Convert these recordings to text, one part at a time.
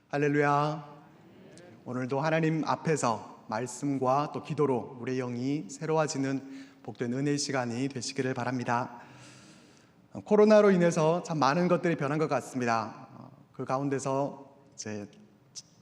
할렐루야. 오늘도 하나님 앞에서 말씀과 또 기도로 우리의 영이 새로워지는 복된 은혜의 시간이 되시기를 바랍니다. 코로나로 인해서 참 많은 것들이 변한 것 같습니다. 그 가운데서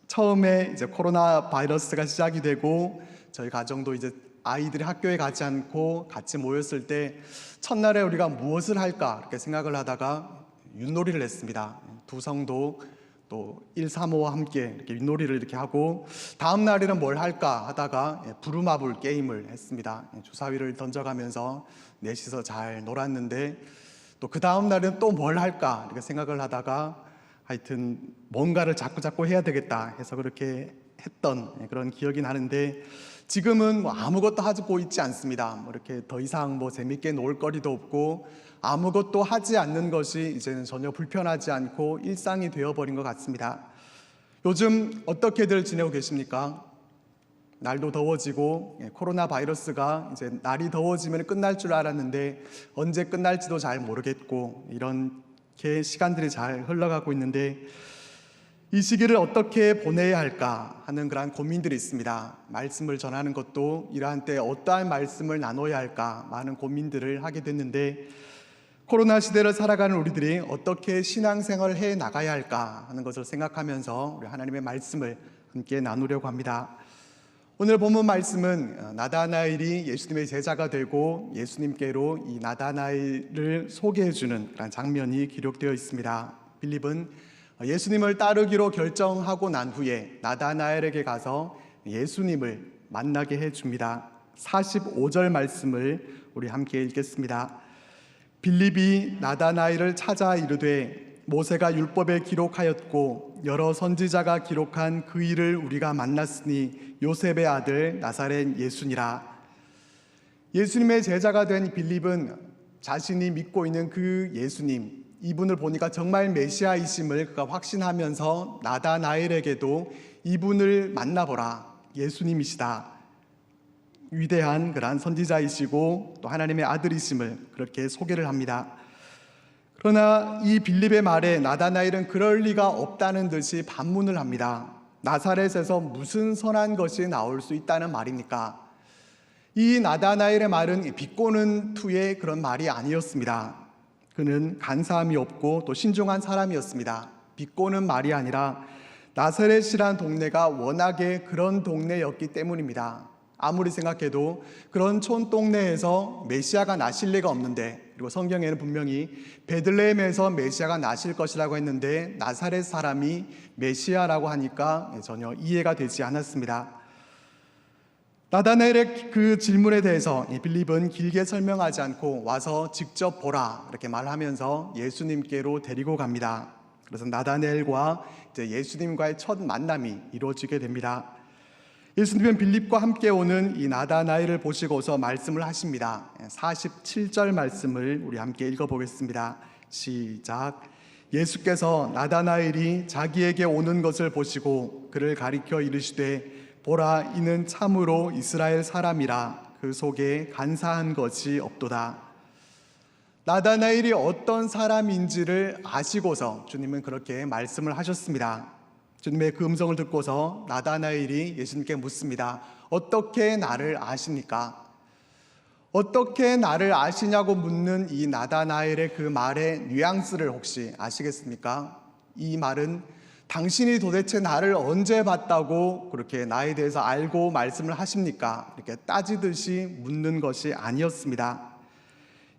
처음에 코로나 바이러스가 시작이 되고 저희 가정도 아이들이 학교에 가지 않고 같이 모였을 때 첫날에 우리가 무엇을 할까 이렇게 생각을 하다가 윷놀이를 했습니다. 두 성도 또 1, 3호와 함께 이렇게 윷놀이를 이렇게 하고 다음 날에는 뭘 할까 하다가 부루마블 게임을 했습니다. 주사위를 던져가면서 넷이서 잘 놀았는데 또 그 다음 날에는 또 뭘 할까 이렇게 생각을 하다가 하여튼 뭔가를 자꾸 해야 되겠다 해서 그렇게 했던 그런 기억이 나는데 지금은 아무것도 하고 있지 않습니다. 이렇게 더 이상 재밌게 놀 거리도 없고 아무것도 하지 않는 것이 이제는 전혀 불편하지 않고 일상이 되어버린 것 같습니다. 요즘 어떻게들 지내고 계십니까? 날도 더워지고 코로나 바이러스가 이제 날이 더워지면 끝날 줄 알았는데 언제 끝날지도 잘 모르겠고 이렇게 시간들이 잘 흘러가고 있는데 이 시기를 어떻게 보내야 할까 하는 그런 고민들이 있습니다. 말씀을 전하는 것도 이러한 때 어떠한 말씀을 나눠야 할까 많은 고민들을 하게 됐는데 코로나 시대를 살아가는 우리들이 어떻게 신앙생활을 해 나가야 할까 하는 것을 생각하면서 우리 하나님의 말씀을 함께 나누려고 합니다. 오늘 본문 말씀은 나다나엘이 예수님의 제자가 되고 예수님께로 이 나다나엘을 소개해 주는 그런 장면이 기록되어 있습니다. 빌립은 예수님을 따르기로 결정하고 난 후에 나다나엘에게 가서 예수님을 만나게 해줍니다. 45절 말씀을 우리 함께 읽겠습니다. 빌립이 나다나엘을 찾아 이르되 모세가 율법에 기록하였고 여러 선지자가 기록한 그 일을 우리가 만났으니 요셉의 아들 나사렛 예수니라. 예수님의 제자가 된 빌립은 자신이 믿고 있는 그 예수님, 이분을 보니까 정말 메시아이심을 그가 확신하면서 나다나엘에게도 이분을 만나보라, 예수님이시다, 위대한 그러한 선지자이시고 또 하나님의 아들이심을 그렇게 소개를 합니다. 그러나 이 빌립의 말에 나다나엘은 그럴 리가 없다는 듯이 반문을 합니다. 나사렛에서 무슨 선한 것이 나올 수 있다는 말입니까? 이 나다나엘의 말은 비꼬는 투의 그런 말이 아니었습니다. 그는 간사함이 없고 또 신중한 사람이었습니다. 비꼬는 말이 아니라 나사렛이란 동네가 워낙에 그런 동네였기 때문입니다. 아무리 생각해도 그런 촌동네에서 메시아가 나실 리가 없는데, 그리고 성경에는 분명히 베들레헴에서 메시아가 나실 것이라고 했는데 나사렛 사람이 메시아라고 하니까 전혀 이해가 되지 않았습니다. 나다나엘의 그 질문에 대해서 빌립은 길게 설명하지 않고 와서 직접 보라 이렇게 말하면서 예수님께로 데리고 갑니다. 그래서 나다나엘과 예수님과의 첫 만남이 이루어지게 됩니다. 예수님은 빌립과 함께 오는 이 나다나엘을 보시고서 말씀을 하십니다. 47절 말씀을 우리 함께 읽어보겠습니다. 시작. 예수께서 나다나엘이 자기에게 오는 것을 보시고 그를 가리켜 이르시되 보라, 이는 참으로 이스라엘 사람이라 그 속에 간사한 것이 없도다. 나다나엘이 어떤 사람인지를 아시고서 주님은 그렇게 말씀을 하셨습니다. 주님의 그 음성을 듣고서 나다나엘이 예수님께 묻습니다. 어떻게 나를 아십니까? 어떻게 나를 아시냐고 묻는 이 나다나엘의 그 말의 뉘앙스를 혹시 아시겠습니까? 이 말은 당신이 도대체 나를 언제 봤다고 그렇게 나에 대해서 알고 말씀을 하십니까? 이렇게 따지듯이 묻는 것이 아니었습니다.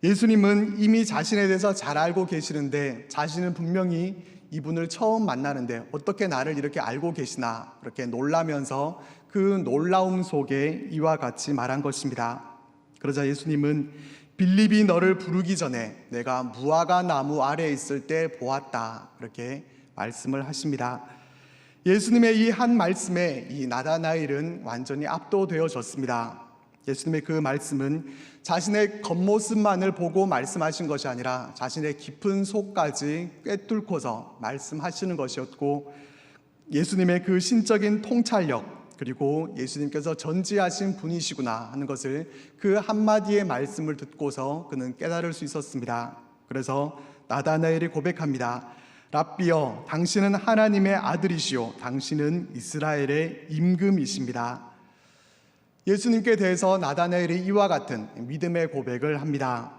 예수님은 이미 자신에 대해서 잘 알고 계시는데 자신은 분명히 이분을 처음 만나는데 어떻게 나를 이렇게 알고 계시나 그렇게 놀라면서 그 놀라움 속에 이와 같이 말한 것입니다. 그러자 예수님은 빌립이 너를 부르기 전에 내가 무화과 나무 아래에 있을 때 보았다 그렇게 말씀을 하십니다. 예수님의 이 한 말씀에 이 나다나엘은 완전히 압도되어졌습니다. 예수님의 그 말씀은 자신의 겉모습만을 보고 말씀하신 것이 아니라 자신의 깊은 속까지 꿰뚫고서 말씀하시는 것이었고, 예수님의 그 신적인 통찰력, 그리고 예수님께서 전지하신 분이시구나 하는 것을 그 한마디의 말씀을 듣고서 그는 깨달을 수 있었습니다. 그래서 나다나엘이 고백합니다. 랍비여, 당신은 하나님의 아들이시오. 당신은 이스라엘의 임금이십니다. 예수님께 대해서 나다나엘이 이와 같은 믿음의 고백을 합니다.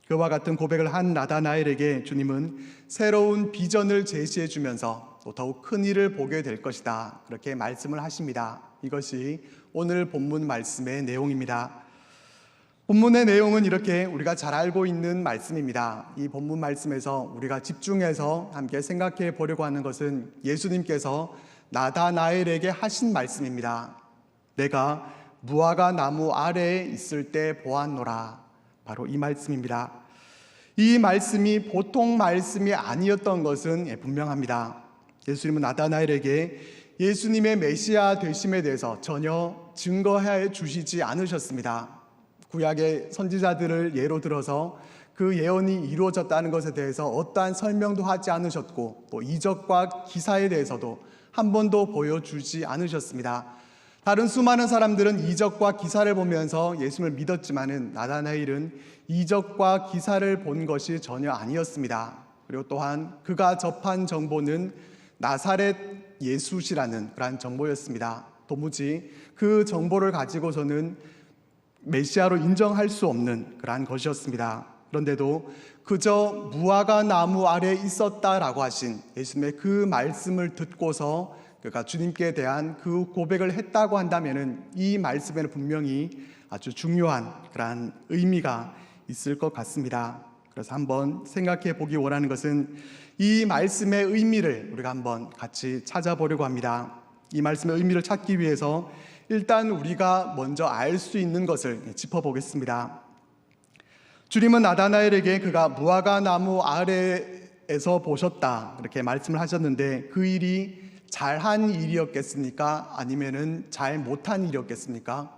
그와 같은 고백을 한 나다나엘에게 주님은 새로운 비전을 제시해 주면서 또 더욱 큰 일을 보게 될 것이다, 그렇게 말씀을 하십니다. 이것이 오늘 본문 말씀의 내용입니다. 본문의 내용은 이렇게 우리가 잘 알고 있는 말씀입니다. 이 본문 말씀에서 우리가 집중해서 함께 생각해 보려고 하는 것은 예수님께서 나다나엘에게 하신 말씀입니다. 내가 무화과 나무 아래에 있을 때 보았노라. 바로 이 말씀입니다. 이 말씀이 보통 말씀이 아니었던 것은 분명합니다. 예수님은 나다나엘에게 예수님의 메시아 되심에 대해서 전혀 증거해 주시지 않으셨습니다. 구약의 선지자들을 예로 들어서 그 예언이 이루어졌다는 것에 대해서 어떠한 설명도 하지 않으셨고, 또 이적과 기사에 대해서도 한 번도 보여주지 않으셨습니다. 다른 수많은 사람들은 이적과 기사를 보면서 예수님을 믿었지만은 나다나엘은 이적과 기사를 본 것이 전혀 아니었습니다. 그리고 또한 그가 접한 정보는 나사렛 예수시라는 그러한 정보였습니다. 도무지 그 정보를 가지고서는 메시아로 인정할 수 없는 그러한 것이었습니다. 그런데도 그저 무화과 나무 아래에 있었다라고 하신 예수님의 그 말씀을 듣고서 그가 주님께 대한 그 고백을 했다고 한다면 이 말씀에는 분명히 아주 중요한 그러한 의미가 있을 것 같습니다. 그래서 한번 생각해 보기 원하는 것은 이 말씀의 의미를 우리가 한번 같이 찾아보려고 합니다. 이 말씀의 의미를 찾기 위해서 일단 우리가 먼저 알 수 있는 것을 짚어보겠습니다. 주님은 나다나엘에게 그가 무화과 나무 아래에서 보셨다, 이렇게 말씀을 하셨는데, 그 일이 잘한 일이었겠습니까? 아니면은 잘 못한 일이었겠습니까?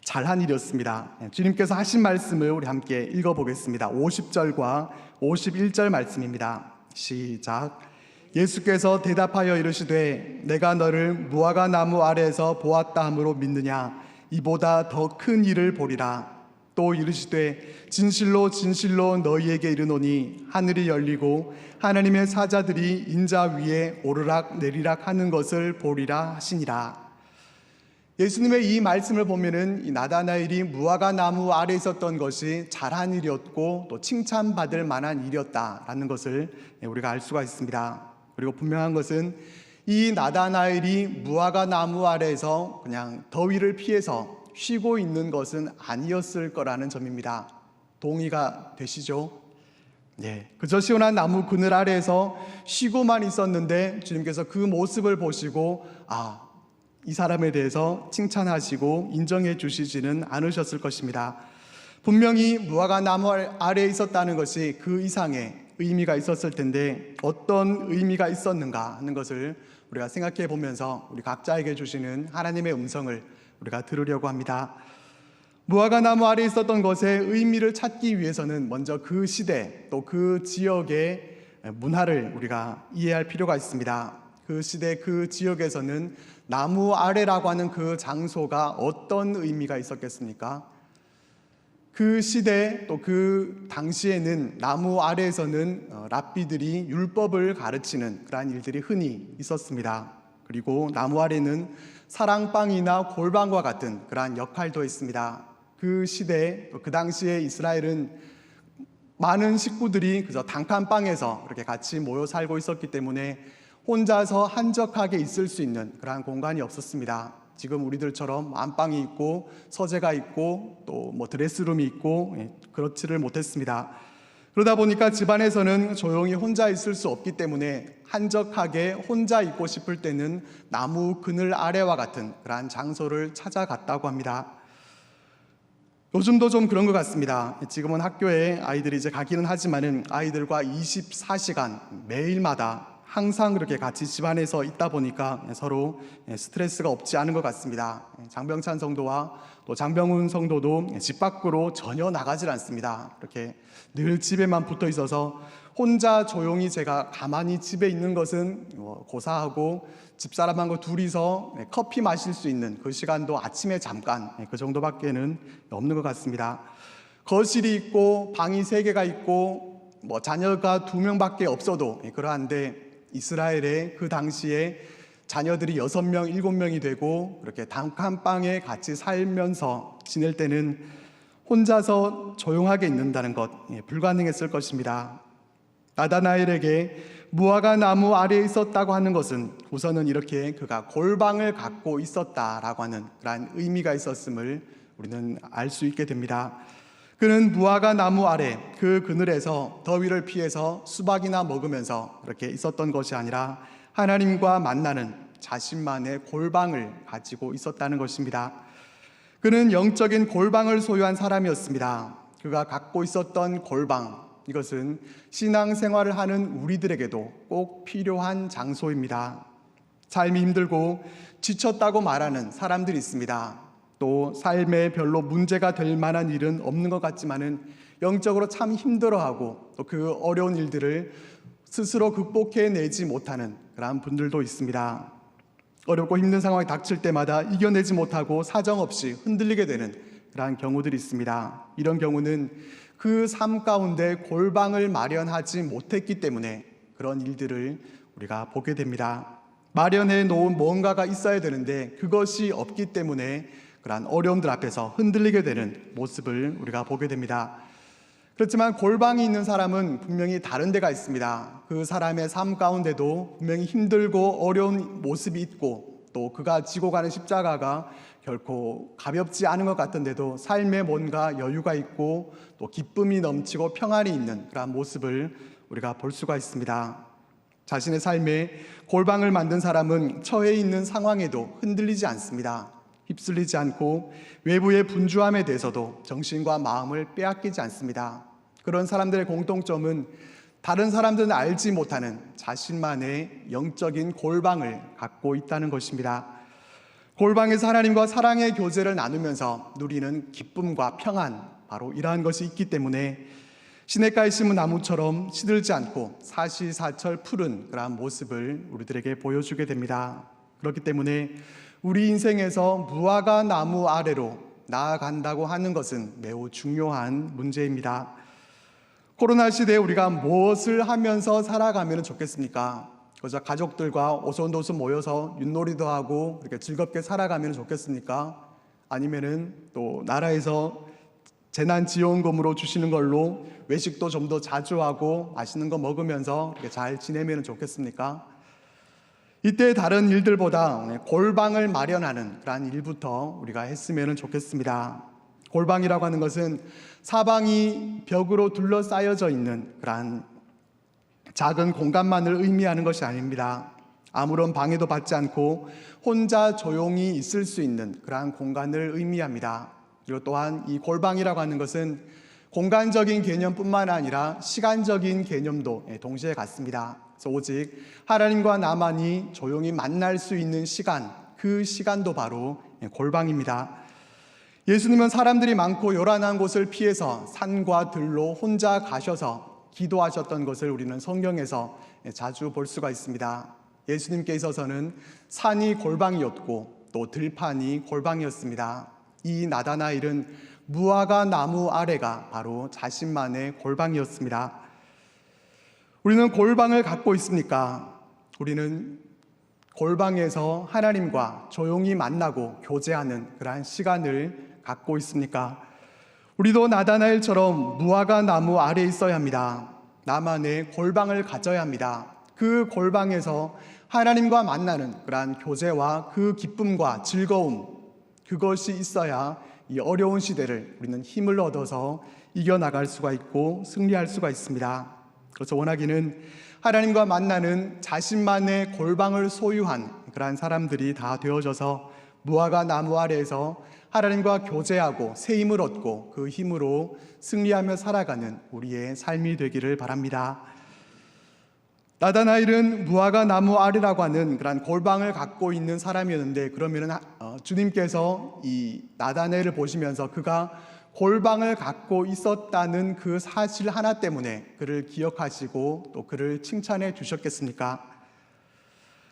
잘한 일이었습니다. 주님께서 하신 말씀을 우리 함께 읽어보겠습니다. 50절과 51절 말씀입니다. 시작. 예수께서 대답하여 이르시되 내가 너를 무화과 나무 아래에서 보았다 함으로 믿느냐? 이보다 더 큰 일을 보리라. 또 이르시되 진실로 진실로 너희에게 이르노니 하늘이 열리고 하나님의 사자들이 인자 위에 오르락 내리락 하는 것을 보리라 하시니라. 예수님의 이 말씀을 보면은 이 나다나엘이 무화과 나무 아래에 있었던 것이 잘한 일이었고 또 칭찬받을 만한 일이었다라는 것을 우리가 알 수가 있습니다. 그리고 분명한 것은 이 나다나엘이 무화과 나무 아래에서 그냥 더위를 피해서 쉬고 있는 것은 아니었을 거라는 점입니다. 동의가 되시죠? 그저 시원한 나무 그늘 아래에서 쉬고만 있었는데 주님께서 그 모습을 보시고 이 사람에 대해서 칭찬하시고 인정해 주시지는 않으셨을 것입니다. 분명히 무화과 나무 아래에 있었다는 것이 그 이상의 의미가 있었을 텐데 어떤 의미가 있었는가 하는 것을 우리가 생각해 보면서 우리 각자에게 주시는 하나님의 음성을 우리가 들으려고 합니다. 무화과 나무 아래에 있었던 것의 의미를 찾기 위해서는 먼저 그 시대 또 그 지역의 문화를 우리가 이해할 필요가 있습니다. 그 시대 그 지역에서는 나무 아래라고 하는 그 장소가 어떤 의미가 있었겠습니까? 그 시대 또 그 당시에는 나무 아래에서는 랍비들이 율법을 가르치는 그러한 일들이 흔히 있었습니다. 그리고 나무 아래는 사랑방이나 골방과 같은 그러한 역할도 있습니다. 그 시대 그 당시에 이스라엘은 많은 식구들이 그저 단칸방에서 그렇게 같이 모여 살고 있었기 때문에 혼자서 한적하게 있을 수 있는 그러한 공간이 없었습니다. 지금 우리들처럼 안방이 있고 서재가 있고 또 드레스룸이 있고 그렇지를 못했습니다. 그러다 보니까 집안에서는 조용히 혼자 있을 수 없기 때문에 한적하게 혼자 있고 싶을 때는 나무 그늘 아래와 같은 그러한 장소를 찾아갔다고 합니다. 요즘도 좀 그런 것 같습니다. 지금은 학교에 아이들이 이제 가기는 하지만은 아이들과 24시간 매일마다 항상 그렇게 같이 집안에서 있다 보니까 서로 스트레스가 없지 않은 것 같습니다. 장병찬 성도와 또 장병훈 성도도 집 밖으로 전혀 나가질 않습니다. 이렇게 늘 집에만 붙어 있어서 혼자 조용히 제가 가만히 집에 있는 것은 고사하고 집사람하고 둘이서 커피 마실 수 있는 그 시간도 아침에 잠깐 그 정도밖에는 없는 것 같습니다. 거실이 있고 방이 3개가 있고 자녀가 2명밖에 없어도 그러한데 이스라엘의 그 당시에 자녀들이 6명, 7명이 되고 그렇게 단칸방에 같이 살면서 지낼 때는 혼자서 조용하게 있는다는 것 불가능했을 것입니다. 나다나엘에게 무화과 나무 아래에 있었다고 하는 것은 우선은 이렇게 그가 골방을 갖고 있었다라고 하는 그러한 의미가 있었음을 우리는 알 수 있게 됩니다. 그는 무화과 나무 아래 그 그늘에서 더위를 피해서 수박이나 먹으면서 그렇게 있었던 것이 아니라 하나님과 만나는 자신만의 골방을 가지고 있었다는 것입니다. 그는 영적인 골방을 소유한 사람이었습니다. 그가 갖고 있었던 골방, 이것은 신앙생활을 하는 우리들에게도 꼭 필요한 장소입니다. 삶이 힘들고 지쳤다고 말하는 사람들이 있습니다. 또 삶에 별로 문제가 될 만한 일은 없는 것 같지만은 영적으로 참 힘들어하고 또 그 어려운 일들을 스스로 극복해내지 못하는 그런 분들도 있습니다. 어렵고 힘든 상황이 닥칠 때마다 이겨내지 못하고 사정없이 흔들리게 되는 그러한 경우들이 있습니다. 이런 경우는 그 삶 가운데 골방을 마련하지 못했기 때문에 그런 일들을 우리가 보게 됩니다. 마련해 놓은 뭔가가 있어야 되는데 그것이 없기 때문에 그러한 어려움들 앞에서 흔들리게 되는 모습을 우리가 보게 됩니다. 그렇지만 골방이 있는 사람은 분명히 다른 데가 있습니다. 그 사람의 삶 가운데도 분명히 힘들고 어려운 모습이 있고 또 그가 지고 가는 십자가가 결코 가볍지 않은 것 같은데도 삶에 뭔가 여유가 있고 또 기쁨이 넘치고 평안이 있는 그런 모습을 우리가 볼 수가 있습니다. 자신의 삶에 골방을 만든 사람은 처해 있는 상황에도 흔들리지 않습니다. 휩쓸리지 않고 외부의 분주함에 대해서도 정신과 마음을 빼앗기지 않습니다. 그런 사람들의 공통점은 다른 사람들은 알지 못하는 자신만의 영적인 골방을 갖고 있다는 것입니다. 골방에서 하나님과 사랑의 교제를 나누면서 누리는 기쁨과 평안, 바로 이러한 것이 있기 때문에 시냇가에 심은 나무처럼 시들지 않고 사시사철 푸른 그러한 모습을 우리들에게 보여주게 됩니다. 그렇기 때문에 우리 인생에서 무화과 나무 아래로 나아간다고 하는 것은 매우 중요한 문제입니다. 코로나 시대에 우리가 무엇을 하면서 살아가면 좋겠습니까? 그저 가족들과 오손도손 모여서 윷놀이도 하고 이렇게 즐겁게 살아가면 좋겠습니까? 아니면은 또 나라에서 재난지원금으로 주시는 걸로 외식도 좀 더 자주 하고 맛있는 거 먹으면서 이렇게 잘 지내면 좋겠습니까? 이때 다른 일들보다 골방을 마련하는 그러한 일부터 우리가 했으면 좋겠습니다. 골방이라고 하는 것은 사방이 벽으로 둘러싸여져 있는 그러한 작은 공간만을 의미하는 것이 아닙니다. 아무런 방해도 받지 않고 혼자 조용히 있을 수 있는 그러한 공간을 의미합니다. 그리고 또한 이 골방이라고 하는 것은 공간적인 개념뿐만 아니라 시간적인 개념도 동시에 갖습니다. 그래서 오직 하나님과 나만이 조용히 만날 수 있는 시간, 그 시간도 바로 골방입니다. 예수님은 사람들이 많고 요란한 곳을 피해서 산과 들로 혼자 가셔서 기도하셨던 것을 우리는 성경에서 자주 볼 수가 있습니다. 예수님께 있어서는 산이 골방이었고 또 들판이 골방이었습니다. 이 나다나엘은 무화과 나무 아래가 바로 자신만의 골방이었습니다. 우리는 골방을 갖고 있습니까? 우리는 골방에서 하나님과 조용히 만나고 교제하는 그러한 시간을 갖고 있습니까? 우리도 나다나엘처럼 무화과 나무 아래에 있어야 합니다. 나만의 골방을 가져야 합니다. 그 골방에서 하나님과 만나는 그러한 교제와 그 기쁨과 즐거움, 그것이 있어야 이 어려운 시대를 우리는 힘을 얻어서 이겨나갈 수가 있고 승리할 수가 있습니다. 그래서 원하기는 하나님과 만나는 자신만의 골방을 소유한 그러한 사람들이 다 되어져서 무화과 나무 아래에서 하나님과 교제하고 새 힘을 얻고 그 힘으로 승리하며 살아가는 우리의 삶이 되기를 바랍니다. 나다나엘은 무화과 나무 아래라고 하는 그런 골방을 갖고 있는 사람이었는데, 그러면은 주님께서 이 나다나엘을 보시면서 그가 골방을 갖고 있었다는 그 사실 하나 때문에 그를 기억하시고 또 그를 칭찬해 주셨겠습니까?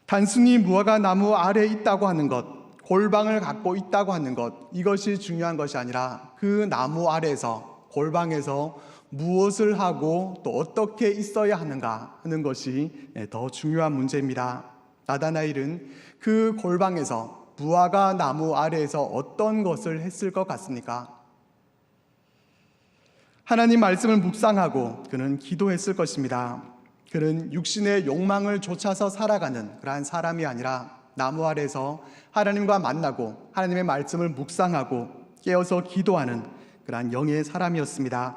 단순히 무화과 나무 아래에 있다고 하는 것, 골방을 갖고 있다고 하는 것, 이것이 중요한 것이 아니라 그 나무 아래에서, 골방에서 무엇을 하고 또 어떻게 있어야 하는가 하는 것이 더 중요한 문제입니다. 나다나엘은 그 골방에서 무화과 나무 아래에서 어떤 것을 했을 것 같습니까? 하나님 말씀을 묵상하고 그는 기도했을 것입니다. 그는 육신의 욕망을 좇아서 살아가는 그러한 사람이 아니라 나무 아래에서 하나님과 만나고 하나님의 말씀을 묵상하고 깨어서 기도하는 그러한 영의 사람이었습니다.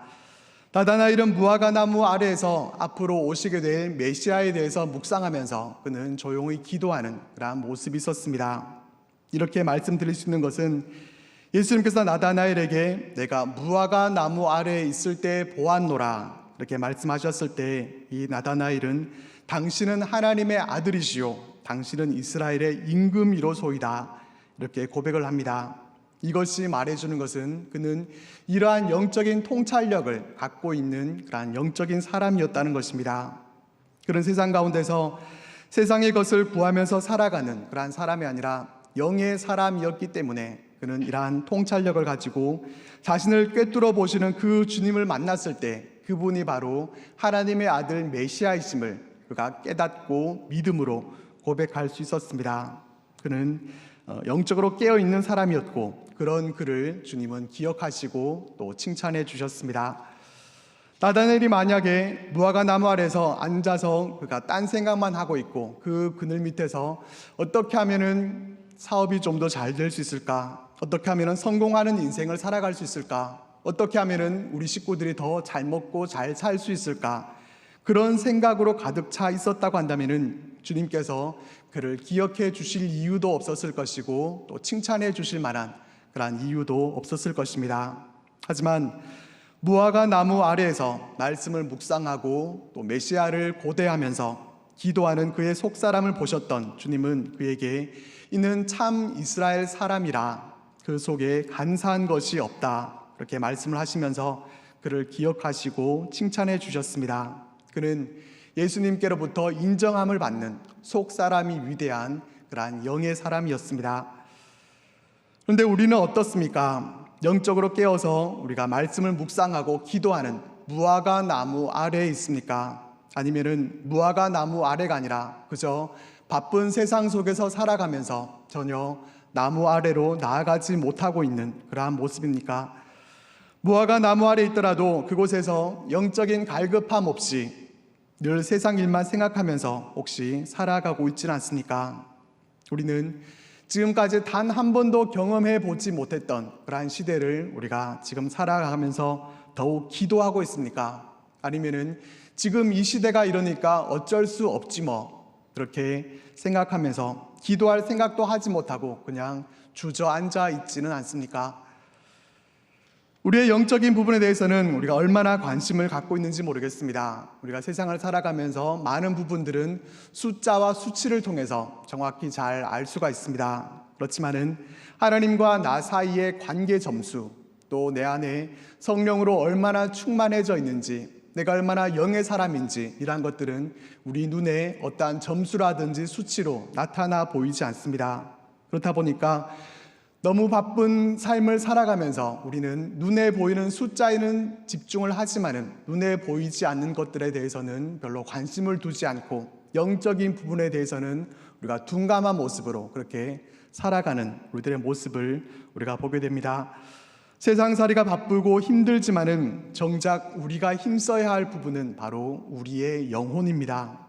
나다나엘은 무화과 나무 아래에서 앞으로 오시게 될 메시아에 대해서 묵상하면서 그는 조용히 기도하는 그러한 모습이 있었습니다. 이렇게 말씀드릴 수 있는 것은 예수님께서 나다나엘에게 내가 무화과 나무 아래에 있을 때 보았노라 이렇게 말씀하셨을 때 이 나다나엘은 당신은 하나님의 아들이시요 당신은 이스라엘의 임금이로소이다 이렇게 고백을 합니다. 이것이 말해주는 것은 그는 이러한 영적인 통찰력을 갖고 있는 그러한 영적인 사람이었다는 것입니다. 그런 세상 가운데서 세상의 것을 구하면서 살아가는 그러한 사람이 아니라 영의 사람이었기 때문에 그는 이러한 통찰력을 가지고 자신을 꿰뚫어 보시는 그 주님을 만났을 때 그분이 바로 하나님의 아들 메시아이심을 그가 깨닫고 믿음으로 고백할 수 있었습니다. 그는 영적으로 깨어있는 사람이었고 그런 그를 주님은 기억하시고 또 칭찬해 주셨습니다. 나다나엘이 만약에 무화과 나무 아래서 앉아서 그가 딴 생각만 하고 있고 그 그늘 밑에서 어떻게 하면은 사업이 좀 더 잘 될 수 있을까? 어떻게 하면은 성공하는 인생을 살아갈 수 있을까? 어떻게 하면은 우리 식구들이 더 잘 먹고 잘 살 수 있을까? 그런 생각으로 가득 차 있었다고 한다면은 주님께서 그를 기억해 주실 이유도 없었을 것이고 또 칭찬해 주실 만한 그러한 이유도 없었을 것입니다. 하지만 무화과 나무 아래에서 말씀을 묵상하고 또 메시아를 고대하면서 기도하는 그의 속사람을 보셨던 주님은 그에게 이는 참 이스라엘 사람이라 그 속에 간사한 것이 없다 그렇게 말씀을 하시면서 그를 기억하시고 칭찬해 주셨습니다. 그는 예수님께로부터 인정함을 받는 속사람이 위대한 그러한 영의 사람이었습니다. 그런데 우리는 어떻습니까? 영적으로 깨어서 우리가 말씀을 묵상하고 기도하는 무화과 나무 아래에 있습니까? 아니면은 무화과 나무 아래가 아니라 그저 바쁜 세상 속에서 살아가면서 전혀 나무 아래로 나아가지 못하고 있는 그러한 모습입니까? 무화과 나무 아래에 있더라도 그곳에서 영적인 갈급함 없이 늘 세상 일만 생각하면서 혹시 살아가고 있지는 않습니까? 우리는 지금까지 단 한 번도 경험해 보지 못했던 그러한 시대를 우리가 지금 살아가면서 더욱 기도하고 있습니까? 아니면은 지금 이 시대가 이러니까 어쩔 수 없지 뭐 그렇게 생각하면서 기도할 생각도 하지 못하고 그냥 주저앉아 있지는 않습니까? 우리의 영적인 부분에 대해서는 우리가 얼마나 관심을 갖고 있는지 모르겠습니다. 우리가 세상을 살아가면서 많은 부분들은 숫자와 수치를 통해서 정확히 잘 알 수가 있습니다. 그렇지만은 하나님과 나 사이의 관계 점수, 또 내 안에 성령으로 얼마나 충만해져 있는지, 내가 얼마나 영의 사람인지 이러한 것들은 우리 눈에 어떠한 점수라든지 수치로 나타나 보이지 않습니다. 그렇다 보니까 너무 바쁜 삶을 살아가면서 우리는 눈에 보이는 숫자에는 집중을 하지만은 눈에 보이지 않는 것들에 대해서는 별로 관심을 두지 않고 영적인 부분에 대해서는 우리가 둔감한 모습으로 그렇게 살아가는 우리들의 모습을 우리가 보게 됩니다. 세상살이가 바쁘고 힘들지만은 정작 우리가 힘써야 할 부분은 바로 우리의 영혼입니다.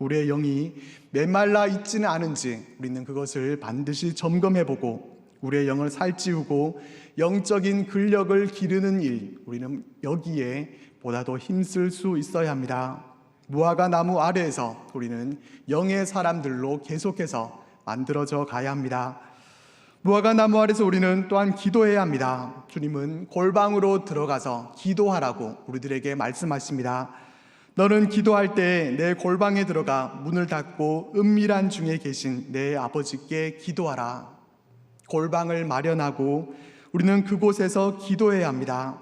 우리의 영이 메말라 있지는 않은지 우리는 그것을 반드시 점검해보고 우리의 영을 살찌우고 영적인 근력을 기르는 일, 우리는 여기에 보다 더 힘쓸 수 있어야 합니다. 무화과 나무 아래에서 우리는 영의 사람들로 계속해서 만들어져 가야 합니다. 무화과 나무 아래에서 우리는 또한 기도해야 합니다. 주님은 골방으로 들어가서 기도하라고 우리들에게 말씀하십니다. 너는 기도할 때 내 골방에 들어가 문을 닫고 은밀한 중에 계신 내 아버지께 기도하라. 골방을 마련하고 우리는 그곳에서 기도해야 합니다.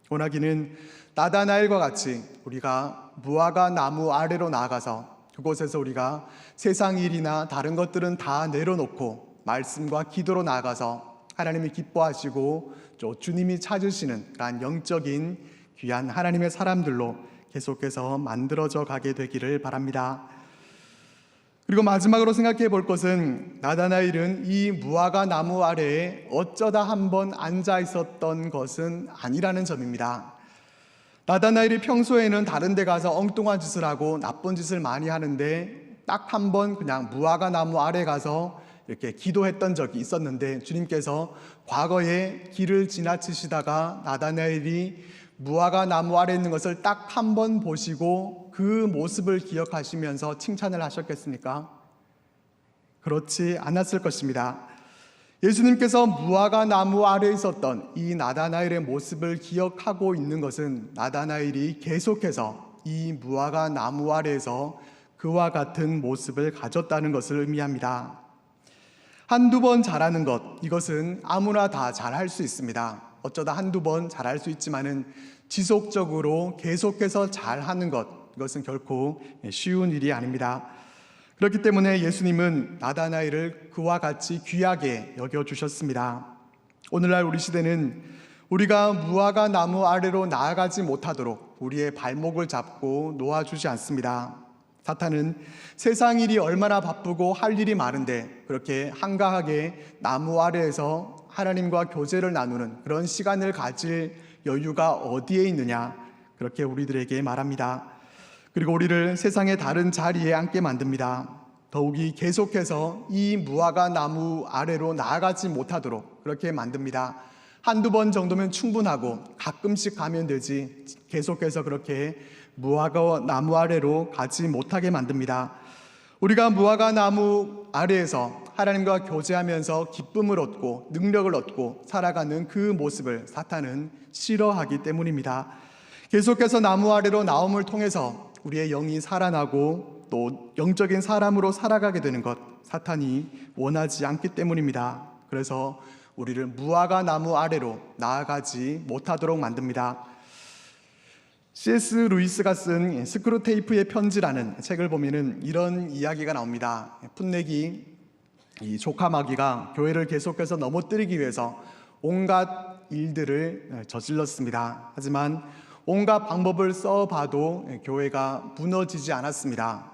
원하기는 나다나엘과 같이 우리가 무화과 나무 아래로 나아가서 그곳에서 우리가 세상 일이나 다른 것들은 다 내려놓고 말씀과 기도로 나아가서 하나님이 기뻐하시고 또 주님이 찾으시는 그런 영적인 귀한 하나님의 사람들로 계속해서 만들어져 가게 되기를 바랍니다. 그리고 마지막으로 생각해 볼 것은 나다나엘은 이 무화과 나무 아래에 어쩌다 한번 앉아 있었던 것은 아니라는 점입니다. 나다나엘이 평소에는 다른 데 가서 엉뚱한 짓을 하고 나쁜 짓을 많이 하는데 딱 한 번 그냥 무화과 나무 아래 가서 이렇게 기도했던 적이 있었는데, 주님께서 과거에 길을 지나치시다가 나다나엘이 무화과 나무 아래 있는 것을 딱 한 번 보시고 그 모습을 기억하시면서 칭찬을 하셨겠습니까? 그렇지 않았을 것입니다. 예수님께서 무화과 나무 아래에 있었던 이 나다나엘의 모습을 기억하고 있는 것은 나다나엘이 계속해서 이 무화과 나무 아래에서 그와 같은 모습을 가졌다는 것을 의미합니다. 한두 번 잘하는 것, 이것은 아무나 다 잘할 수 있습니다. 어쩌다 한두 번 잘할 수 있지만은 지속적으로 계속해서 잘하는 것, 이것은 결코 쉬운 일이 아닙니다. 그렇기 때문에 예수님은 나다나엘을 그와 같이 귀하게 여겨주셨습니다. 오늘날 우리 시대는 우리가 무화과 나무 아래로 나아가지 못하도록 우리의 발목을 잡고 놓아주지 않습니다. 사탄은 세상 일이 얼마나 바쁘고 할 일이 많은데 그렇게 한가하게 나무 아래에서 하나님과 교제를 나누는 그런 시간을 가질 여유가 어디에 있느냐, 그렇게 우리들에게 말합니다. 그리고 우리를 세상의 다른 자리에 앉게 만듭니다. 더욱이 계속해서 이 무화과 나무 아래로 나아가지 못하도록 그렇게 만듭니다. 한두 번 정도면 충분하고 가끔씩 가면 되지, 계속해서 그렇게 무화과 나무 아래로 가지 못하게 만듭니다. 우리가 무화과 나무 아래에서 하나님과 교제하면서 기쁨을 얻고 능력을 얻고 살아가는 그 모습을 사탄은 싫어하기 때문입니다. 계속해서 나무 아래로 나옴을 통해서 우리의 영이 살아나고 또 영적인 사람으로 살아가게 되는 것, 사탄이 원하지 않기 때문입니다. 그래서 우리를 무화과 나무 아래로 나아가지 못하도록 만듭니다. C.S. 루이스가 쓴 스크루테이프의 편지라는 책을 보면은 이런 이야기가 나옵니다. 풋내기 이 조카 마귀가 교회를 계속해서 넘어뜨리기 위해서 온갖 일들을 저질렀습니다. 하지만 온갖 방법을 써봐도 교회가 무너지지 않았습니다.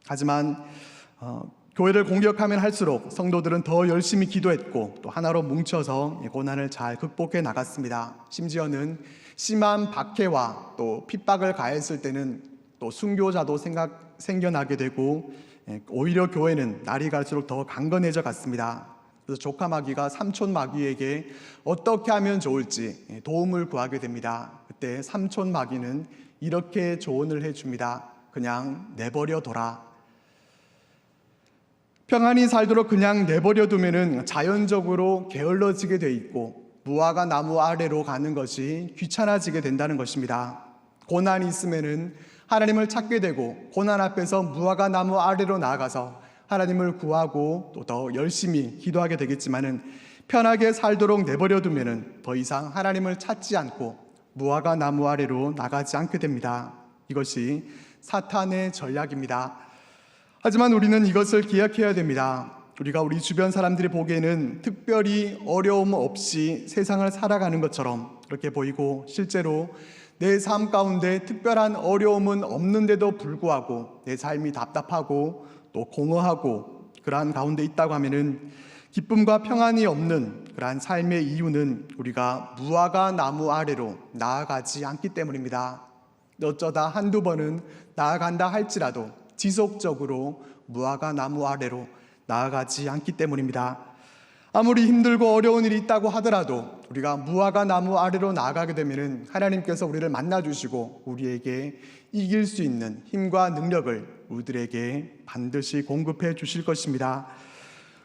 하지만 교회를 공격하면 할수록 성도들은 더 열심히 기도했고 또 하나로 뭉쳐서 고난을 잘 극복해 나갔습니다. 심지어는 심한 박해와 또 핍박을 가했을 때는 또 순교자도 생겨나게 되고 오히려 교회는 날이 갈수록 더 강건해져 갔습니다. 그래서 조카 마귀가 삼촌 마귀에게 어떻게 하면 좋을지 도움을 구하게 됩니다. 그때 삼촌 마귀는 이렇게 조언을 해줍니다. 그냥 내버려둬라. 평안히 살도록 그냥 내버려두면은 자연적으로 게을러지게 돼 있고 무화과 나무 아래로 가는 것이 귀찮아지게 된다는 것입니다. 고난이 있으면은 하나님을 찾게 되고 고난 앞에서 무화과 나무 아래로 나아가서 하나님을 구하고 또 더 열심히 기도하게 되겠지만은 편하게 살도록 내버려두면은 더 이상 하나님을 찾지 않고 무화과 나무 아래로 나가지 않게 됩니다. 이것이 사탄의 전략입니다. 하지만 우리는 이것을 기억해야 됩니다. 우리가 우리 주변 사람들이 보기에는 특별히 어려움 없이 세상을 살아가는 것처럼 그렇게 보이고 실제로 내 삶 가운데 특별한 어려움은 없는데도 불구하고 내 삶이 답답하고 또 공허하고 그러한 가운데 있다고 하면은 기쁨과 평안이 없는 그러한 삶의 이유는 우리가 무화과 나무 아래로 나아가지 않기 때문입니다. 어쩌다 한두 번은 나아간다 할지라도 지속적으로 무화과 나무 아래로 나아가지 않기 때문입니다. 아무리 힘들고 어려운 일이 있다고 하더라도 우리가 무화과 나무 아래로 나아가게 되면 하나님께서 우리를 만나주시고 우리에게 이길 수 있는 힘과 능력을 우리들에게 반드시 공급해 주실 것입니다.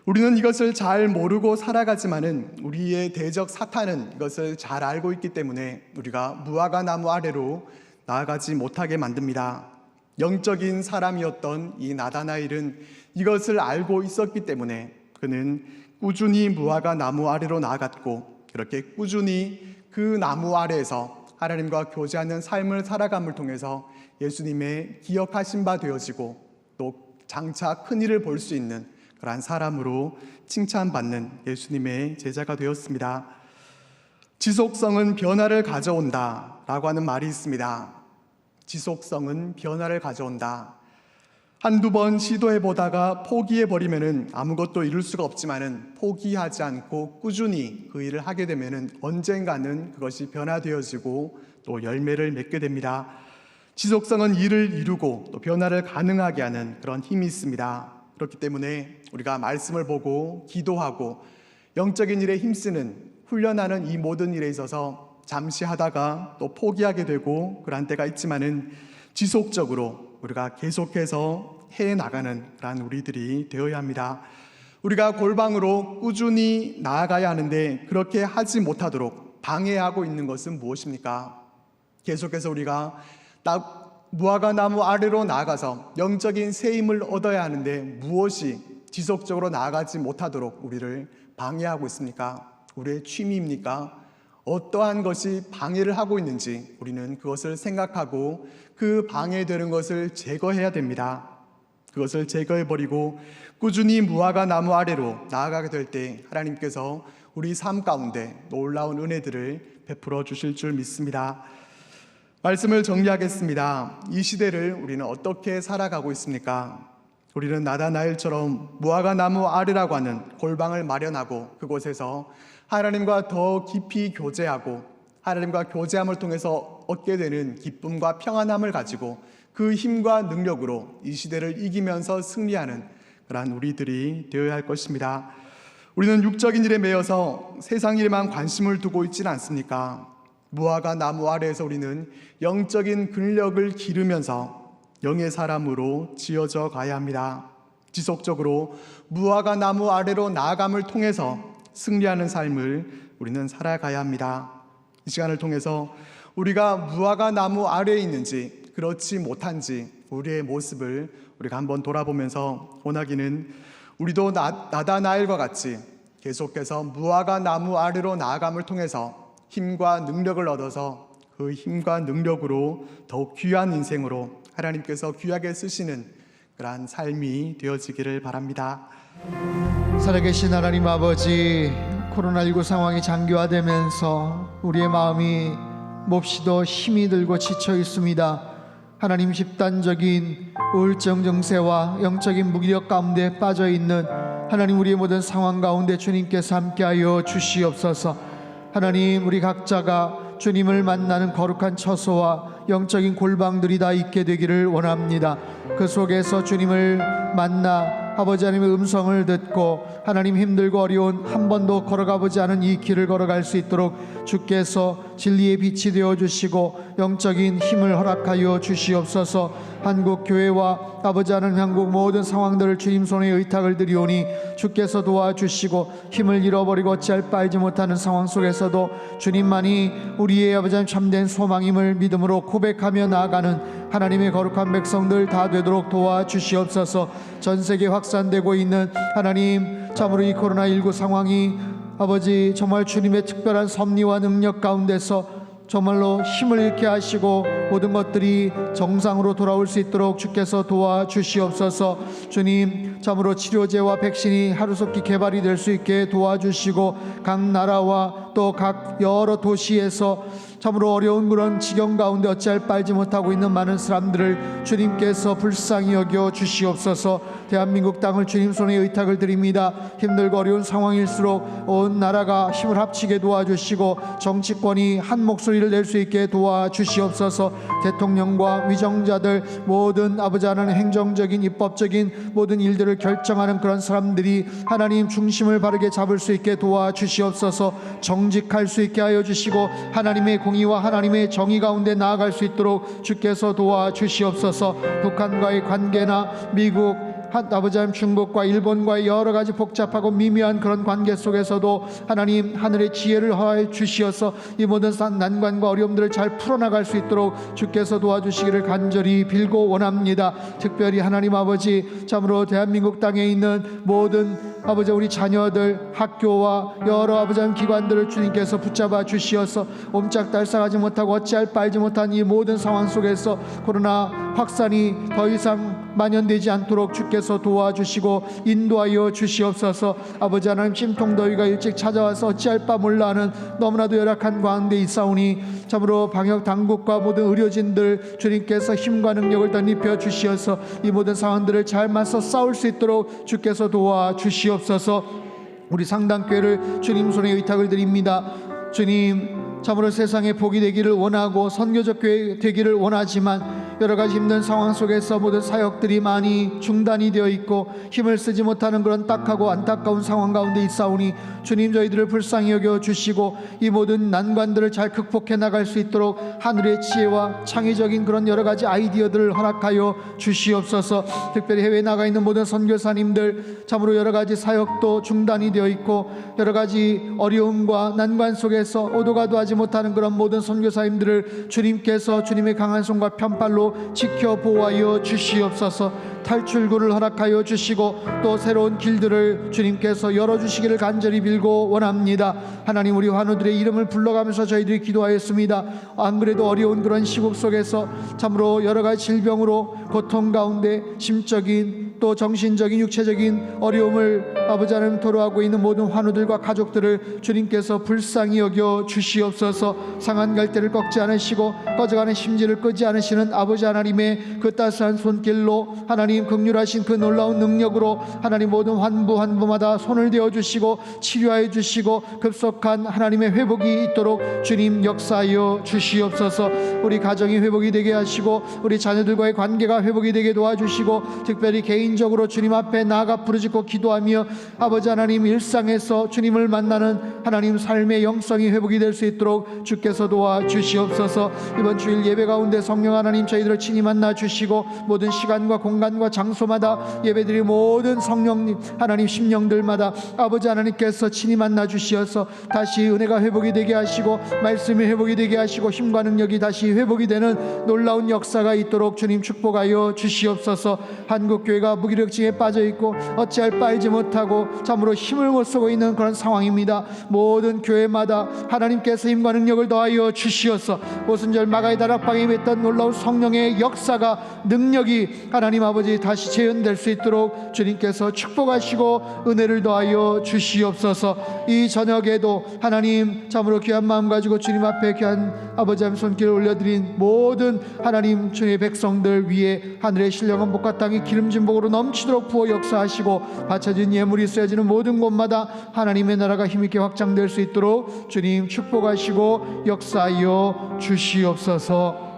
우리는 이것을 잘 모르고 살아가지만은 우리의 대적 사탄은 이것을 잘 알고 있기 때문에 우리가 무화과 나무 아래로 나아가지 못하게 만듭니다. 영적인 사람이었던 이 나다나엘은 이것을 알고 있었기 때문에 그는 꾸준히 무화과 나무 아래로 나아갔고 그렇게 꾸준히 그 나무 아래에서 하나님과 교제하는 삶을 살아감을 통해서 예수님의 기억하신 바 되어지고 또 장차 큰 일을 볼 수 있는 그러한 사람으로 칭찬받는 예수님의 제자가 되었습니다. 지속성은 변화를 가져온다 라고 하는 말이 있습니다. 지속성은 변화를 가져온다. 한두 번 시도해보다가 포기해버리면 아무것도 이룰 수가 없지만은 포기하지 않고 꾸준히 그 일을 하게 되면은 언젠가는 그것이 변화되어지고 또 열매를 맺게 됩니다. 지속성은 일을 이루고 또 변화를 가능하게 하는 그런 힘이 있습니다. 그렇기 때문에 우리가 말씀을 보고 기도하고 영적인 일에 힘쓰는 훈련하는 이 모든 일에 있어서 잠시 하다가 또 포기하게 되고 그런 때가 있지만은 지속적으로 우리가 계속해서 해나가는 그런 우리들이 되어야 합니다. 우리가 골방으로 꾸준히 나아가야 하는데 그렇게 하지 못하도록 방해하고 있는 것은 무엇입니까? 계속해서 우리가 무화과 나무 아래로 나아가서 영적인 새 힘을 얻어야 하는데 무엇이 지속적으로 나아가지 못하도록 우리를 방해하고 있습니까? 우리의 취미입니까? 어떠한 것이 방해를 하고 있는지 우리는 그것을 생각하고 그 방해되는 것을 제거해야 됩니다. 그것을 제거해버리고 꾸준히 무화과 나무 아래로 나아가게 될 때 하나님께서 우리 삶 가운데 놀라운 은혜들을 베풀어 주실 줄 믿습니다. 말씀을 정리하겠습니다. 이 시대를 우리는 어떻게 살아가고 있습니까? 우리는 나다나엘처럼 무화과 나무 아래라고 하는 골방을 마련하고 그곳에서 하나님과 더 깊이 교제하고 하나님과 교제함을 통해서 얻게 되는 기쁨과 평안함을 가지고 그 힘과 능력으로 이 시대를 이기면서 승리하는 그러한 우리들이 되어야 할 것입니다. 우리는 육적인 일에 매여서 세상 일에만 관심을 두고 있지는 않습니까? 무화과 나무 아래에서 우리는 영적인 근력을 기르면서 영의 사람으로 지어져 가야 합니다. 지속적으로 무화과 나무 아래로 나아감을 통해서 승리하는 삶을 우리는 살아가야 합니다. 이 시간을 통해서 우리가 무화과 나무 아래에 있는지 그렇지 못한지 우리의 모습을 우리가 한번 돌아보면서 원하기는 우리도 나다나엘과 같이 계속해서 무화과 나무 아래로 나아감을 통해서 힘과 능력을 얻어서 그 힘과 능력으로 더욱 귀한 인생으로 하나님께서 귀하게 쓰시는 그러한 삶이 되어지기를 바랍니다. 살아계신 하나님 아버지, 코로나19 상황이 장기화되면서 우리의 마음이 몹시도 힘이 들고 지쳐 있습니다. 하나님, 집단적인 우울증 증세와 영적인 무기력 가운데 빠져 있는 하나님, 우리의 모든 상황 가운데 주님께서 함께하여 주시옵소서. 하나님, 우리 각자가 주님을 만나는 거룩한 처소와 영적인 골방들이 다 있게 되기를 원합니다. 그 속에서 주님을 만나 아버지 하나님의 음성을 듣고 하나님, 힘들고 어려운 한 번도 걸어가 보지 않은 이 길을 걸어갈 수 있도록 주께서 진리의 빛이 되어주시고 영적인 힘을 허락하여 주시옵소서. 한국 교회와 아버지 하나님, 한국 모든 상황들을 주님 손에 의탁을 드리오니 주께서 도와주시고 힘을 잃어버리고 어찌할 바 알지 못하는 상황 속에서도 주님만이 우리의 아버지 하나님 참된 소망임을 믿음으로 고백하며 나아가는 하나님의 거룩한 백성들 다 되도록 도와주시옵소서. 전 세계 확산되고 있는 하나님, 참으로 이 코로나19 상황이 아버지 정말 주님의 특별한 섭리와 능력 가운데서 정말로 힘을 잃게 하시고 모든 것들이 정상으로 돌아올 수 있도록 주께서 도와주시옵소서. 주님, 참으로 치료제와 백신이 하루속히 개발이 될 수 있게 도와주시고 각 나라와 또 각 여러 도시에서 참으로 어려운 그런 지경 가운데 어찌할 바 알지 못하고 있는 많은 사람들을 주님께서 불쌍히 여겨 주시옵소서. 대한민국 땅을 주님 손에 의탁을 드립니다. 힘들고 어려운 상황일수록 온 나라가 힘을 합치게 도와주시고 정치권이 한 목소리를 낼 수 있게 도와주시옵소서. 대통령과 위정자들, 모든 아버지 하나님 행정적인 입법적인 모든 일들을 결정하는 그런 사람들이 하나님 중심을 바르게 잡을 수 있게 도와주시옵소서. 정직할 수 있게 하여 주시고 하나님의 공의와 하나님의 정의 가운데 나아갈 수 있도록 주께서 도와주시옵소서. 북한과의 관계나 미국, 아버지 하나님 중국과 일본과의 여러 가지 복잡하고 미묘한 그런 관계 속에서도 하나님 하늘의 지혜를 허하여 주시어서 이 모든 난관과 어려움들을 잘 풀어나갈 수 있도록 주께서 도와주시기를 간절히 빌고 원합니다. 특별히 하나님 아버지, 참으로 대한민국 땅에 있는 모든 아버지 우리 자녀들 학교와 여러 아버지 하나님 기관들을 주님께서 붙잡아 주시어서 옴짝달싹하지 못하고 어찌할 바 알지 못한 이 모든 상황 속에서 코로나 확산이 더 이상 만연되지 않도록 주께서 도와주시고 인도하여 주시옵소서. 아버지 하나님, 찜통더위가 일찍 찾아와서 어찌할 바 몰라 하는 너무나도 열악한 가운데 있사오니 참으로 방역 당국과 모든 의료진들 주님께서 힘과 능력을 덧입혀 주시어서 이 모든 상황들을 잘 맞서 싸울 수 있도록 주께서 도와주시옵소서. 우리 상당교회를 주님 손에 의탁을 드립니다. 주님, 참으로 세상에 복이 되기를 원하고 선교적 교회 되기를 원하지만 여러 가지 힘든 상황 속에서 모든 사역들이 많이 중단이 되어 있고 힘을 쓰지 못하는 그런 딱하고 안타까운 상황 가운데 있사오니 주님, 저희들을 불쌍히 여겨 주시고 이 모든 난관들을 잘 극복해 나갈 수 있도록 하늘의 지혜와 창의적인 그런 여러 가지 아이디어들을 허락하여 주시옵소서. 특별히 해외에 나가 있는 모든 선교사님들, 참으로 여러 가지 사역도 중단이 되어 있고 여러 가지 어려움과 난관 속에서 오도가도 하지 못하는 그런 모든 선교사님들을 주님께서 주님의 강한 손과 편팔로 지켜 보호하여 주시옵소서. 탈출구를 허락하여 주시고 또 새로운 길들을 주님께서 열어주시기를 간절히 빌고 원합니다. 하나님, 우리 환우들의 이름을 불러가면서 저희들이 기도하였습니다. 안 그래도 어려운 그런 시국 속에서 참으로 여러 가지 질병으로 고통 가운데 심적인 또 정신적인 육체적인 어려움을 아버지 하나님 토로하고 있는 모든 환우들과 가족들을 주님께서 불쌍히 여겨 주시옵소서. 상한 갈대를 꺾지 않으시고 꺼져가는 심지를 끄지 않으시는 아버지 하나님의 그 따스한 손길로 하나님 긍휼하신 그 놀라운 능력으로 하나님 모든 환부마다 손을 대어 주시고 치료하여 주시고 급속한 하나님의 회복이 있도록 주님 역사하여 주시옵소서. 우리 가정이 회복이 되게 하시고 우리 자녀들과의 관계가 회복이 되게 도와주시고 특별히 개인적으로 주님 앞에 나아가 부르짖고 기도하며 아버지 하나님 일상에서 주님을 만나는 하나님 삶의 영성이 회복이 될 수 있도록 주께서 도와주시옵소서. 이번 주일 예배 가운데 성령 하나님 저희들을 친히 만나 주시고 모든 시간과 공간과 장소마다 예배드릴 모든 성령님 하나님 심령들마다 아버지 하나님께서 친히 만나 주시어서 다시 은혜가 회복이 되게 하시고 말씀이 회복이 되게 하시고 힘과 능력이 다시 회복이 되는 놀라운 역사가 있도록 주님 축복하여 주시옵소서. 한국교회가 무기력증에 빠져있고 어찌할 바 알지 못하고 참으로 힘을 못 쓰고 있는 그런 상황입니다. 모든 교회마다 하나님께서 힘과 능력을 더하여 주시어서 오순절 마가의 다락방에 맺던 놀라운 성령의 역사가 능력이 하나님 아버지 다시 재현될 수 있도록 주님께서 축복하시고 은혜를 더하여 주시옵소서. 이 저녁에도 하나님 참으로 귀한 마음 가지고 주님 앞에 귀한 아버지 하나님 손길을 올려드린 모든 하나님 주의 백성들 위에 하늘의 신령한 복과 땅이 기름진 복으로 넘치도록 부어 역사하시고 바쳐진 예물이 쓰여지는 모든 곳마다 하나님의 나라가 힘있게 확장될 수 있도록 주님 축복하시고 역사하여 주시옵소서.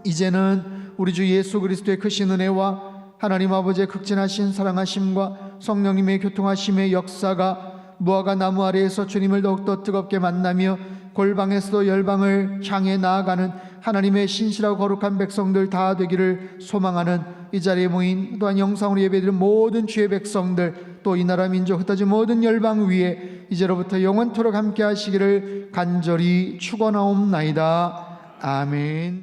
이제는 우리 주 예수 그리스도의 크신 은혜와 하나님 아버지의 극진하신 사랑하심과 성령님의 교통하심의 역사가 무화과 나무 아래에서 주님을 더욱더 뜨겁게 만나며 골방에서도 열방을 향해 나아가는 하나님의 신실하고 거룩한 백성들 다 되기를 소망하는 이 자리에 모인 또한 영상으로 예배드린 모든 주의 백성들 또 이 나라 민족 흩어진 모든 열방 위에 이제로부터 영원토록 함께 하시기를 간절히 축원하옵나이다. 아멘.